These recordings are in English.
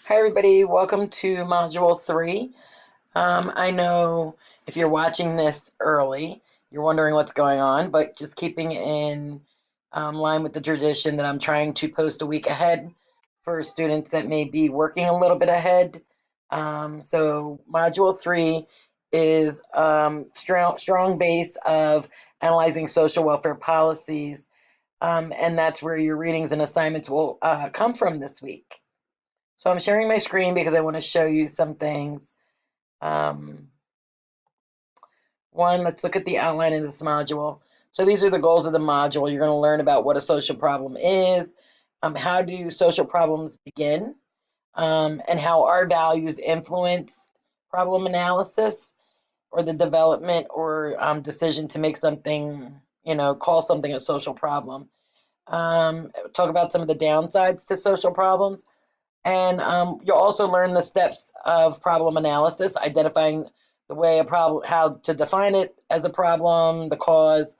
Hi everybody, welcome to Module 3. I know if you're watching this early, you're wondering what's going on, but just keeping in line with the tradition that I'm trying to post a week ahead for students that may be working a little bit ahead. So Module 3 is strong base of analyzing social welfare policies, and that's where your readings and assignments will come from this week. So I'm sharing my screen because I want to show you some things. Um, One, let's look at the outline of this module. So these are the goals of the module. You're going to learn about what a social problem is, how do social problems begin, and how our values influence problem analysis or the development or decision to make something, call something a social problem. Talk about some of the downsides to social problems. And you'll also learn the steps of problem analysis, identifying the way a problem, how to define it as a problem, the cause,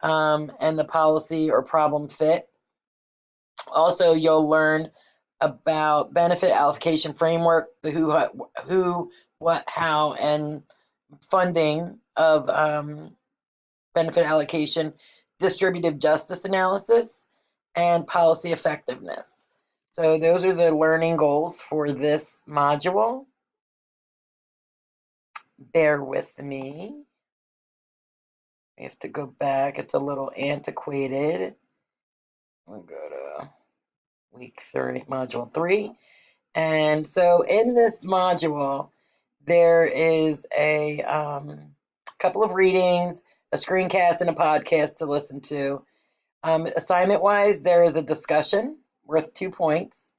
and the policy or problem fit. Also, you'll learn about benefit allocation framework, the who, what, how, and funding of benefit allocation, distributive justice analysis, and policy effectiveness. So those are the learning goals for this module. Bear with me. We have to go back. It's a little antiquated. We'll go to week 3, module 3. And so in this module, there is a couple of readings, a screencast, and a podcast to listen to. Assignment-wise, there is a discussion worth 2 points.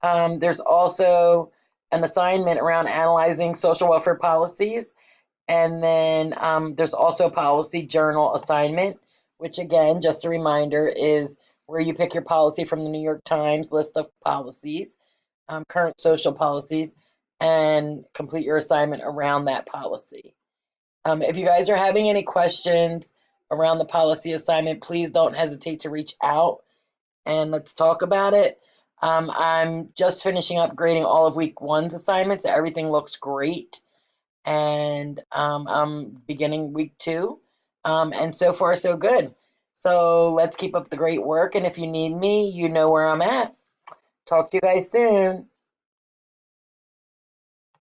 There's also an assignment around analyzing social welfare policies. And then there's also a policy journal assignment, which again, just a reminder, is where you pick your policy from the New York Times list of policies, current social policies, and complete your assignment around that policy. If you guys are having any questions around the policy assignment, please don't hesitate to reach out and let's talk about it. I'm just finishing up grading all of week 1's assignments. Everything looks great. And I'm beginning week 2. And so far, so good. So let's keep up the great work. And if you need me, you know where I'm at. Talk to you guys soon.